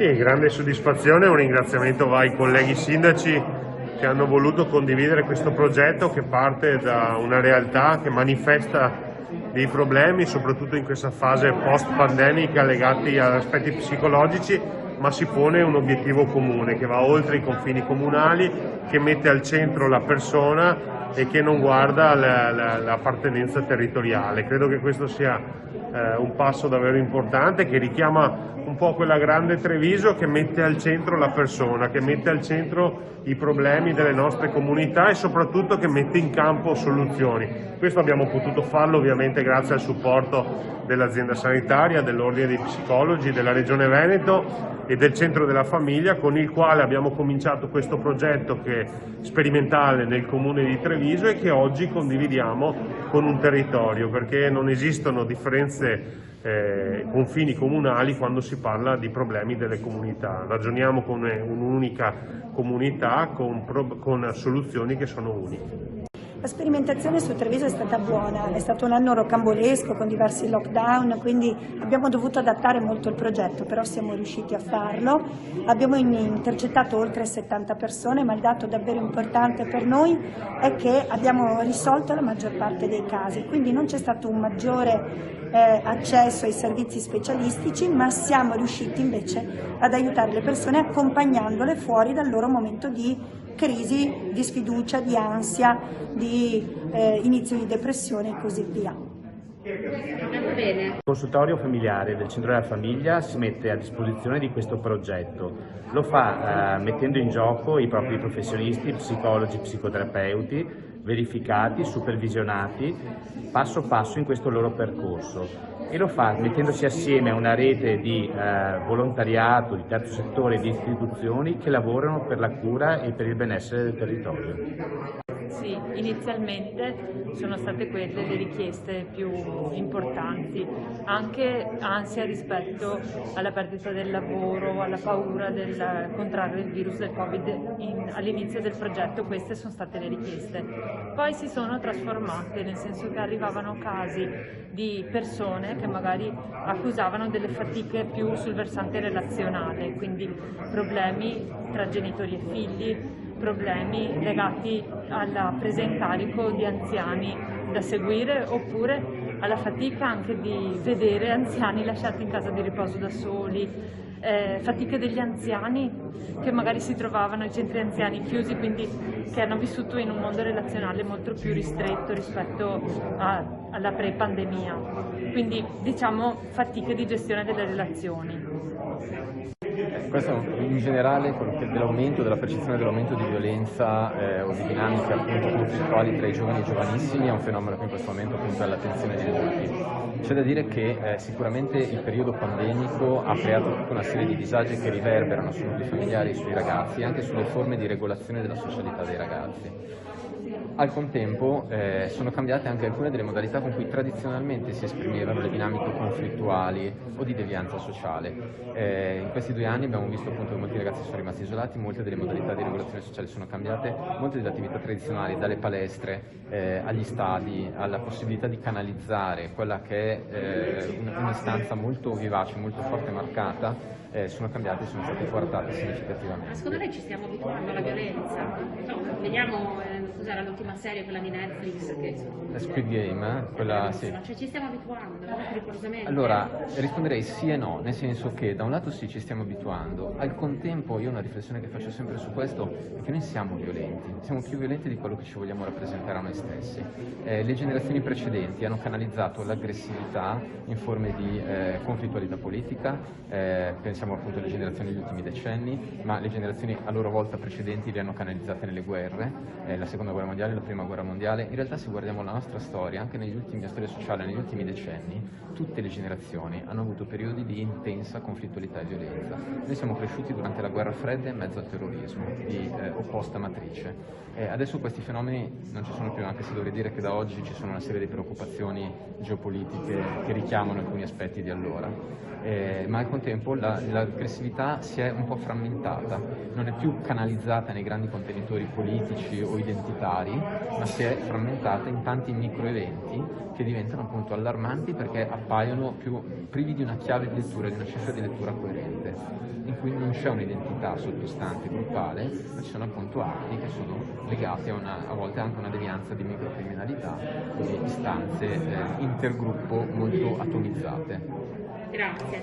Sì, grande soddisfazione, un ringraziamento va ai colleghi sindaci che hanno voluto condividere questo progetto che parte da una realtà che manifesta dei problemi, soprattutto in questa fase post-pandemica legati ad aspetti psicologici, ma si pone un obiettivo comune che va oltre i confini comunali, che mette al centro la persona e che non guarda l'appartenenza territoriale. Credo che questo sia un passo davvero importante che richiama un po' quella grande Treviso che mette al centro la persona, che mette al centro i problemi delle nostre comunità e soprattutto che mette in campo soluzioni. Questo abbiamo potuto farlo ovviamente grazie al supporto dell'azienda sanitaria, dell'Ordine dei Psicologi, della Regione Veneto e del Centro della Famiglia, con il quale abbiamo cominciato questo progetto che è sperimentale nel comune di Treviso e che oggi condividiamo con un territorio, perché non esistono differenze confini comunali quando si parla di problemi delle comunità. Ragioniamo come un'unica comunità con soluzioni che sono uniche. La sperimentazione su Treviso è stata buona, è stato un anno rocambolesco con diversi lockdown, quindi abbiamo dovuto adattare molto il progetto, però siamo riusciti a farlo. Abbiamo intercettato oltre 70 persone, ma il dato davvero importante per noi è che abbiamo risolto la maggior parte dei casi, quindi non c'è stato un maggiore accesso ai servizi specialistici, ma siamo riusciti invece ad aiutare le persone accompagnandole fuori dal loro momento di crisi, di sfiducia, di ansia, di inizio di depressione e così via. Il consultorio familiare del Centro della Famiglia si mette a disposizione di questo progetto. Lo fa mettendo in gioco i propri professionisti, psicologi, psicoterapeuti, verificati, supervisionati passo passo in questo loro percorso, e lo fa mettendosi assieme a una rete di volontariato, di terzo settore e di istituzioni che lavorano per la cura e per il benessere del territorio. Sì, inizialmente sono state quelle le richieste più importanti, anche ansia rispetto alla perdita del lavoro, alla paura del contrarre il virus del Covid. All'inizio del progetto queste sono state le richieste, poi si sono trasformate, nel senso che arrivavano casi di persone che magari accusavano delle fatiche più sul versante relazionale, quindi problemi tra genitori e figli, problemi legati alla presa in carico di anziani da seguire oppure alla fatica anche di vedere anziani lasciati in casa di riposo da soli, fatiche degli anziani che magari si trovavano ai centri anziani chiusi, quindi che hanno vissuto in un mondo relazionale molto più ristretto rispetto alla pre-pandemia, quindi diciamo fatiche di gestione delle relazioni. Questo in generale dell'aumento, della percezione dell'aumento di violenza o di dinamiche appunto conflittuali tra i giovani e i giovanissimi è un fenomeno che in questo momento appunto è all'attenzione di molti. C'è da dire che sicuramente il periodo pandemico ha creato tutta una serie di disagi che riverberano sui nuclei familiari e sui ragazzi e anche sulle forme di regolazione della socialità dei ragazzi. Al contempo sono cambiate anche alcune delle modalità con cui tradizionalmente si esprimevano le dinamiche conflittuali o di devianza sociale. In questi 2 anni abbiamo visto appunto che molti ragazzi sono rimasti isolati, molte delle modalità di regolazione sociale sono cambiate, molte delle attività tradizionali, dalle palestre agli stadi, alla possibilità di canalizzare quella che è un'istanza molto vivace, molto forte e marcata, sono cambiate e sono state coartate significativamente. Secondo lei ci stiamo abituando alla violenza? Vediamo, cos'era l'ultima serie, quella di Netflix? Squid Game, quella sì. Cioè ci stiamo abituando, pericolosamente? Allora, risponderei sì e no, nel senso che da un lato sì ci stiamo abituando, al contempo io una riflessione che faccio sempre su questo è che noi siamo violenti, siamo più violenti di quello che ci vogliamo rappresentare a noi stessi. Le generazioni precedenti hanno canalizzato l'aggressività in forme di conflittualità politica, pensiamo appunto alle generazioni degli ultimi decenni, ma le generazioni a loro volta precedenti le hanno canalizzate nelle guerre, la seconda guerra mondiale, la prima guerra mondiale. In realtà se guardiamo la nostra storia, anche la storia sociale negli ultimi decenni, tutte le generazioni hanno avuto periodi di intensa conflittualità e violenza. Noi siamo cresciuti durante la guerra fredda in mezzo al terrorismo di opposta matrice. Adesso questi fenomeni non ci sono più, anche se dovrei dire che da oggi ci sono una serie di preoccupazioni geopolitiche che richiamano alcuni aspetti di allora. Ma al contempo l'aggressività si è un po' frammentata, non è più canalizzata nei grandi contenitori politici o identitari, ma si è frammentata in tanti microeventi che diventano appunto allarmanti perché appaiono più privi di una chiave di lettura, di una cifra di lettura coerente. In cui non c'è un'identità sottostante gruppale, ma ci sono appunto atti che sono legati a volte anche a una devianza di microcriminalità, quindi istanze intergruppo molto atomizzate. Grazie.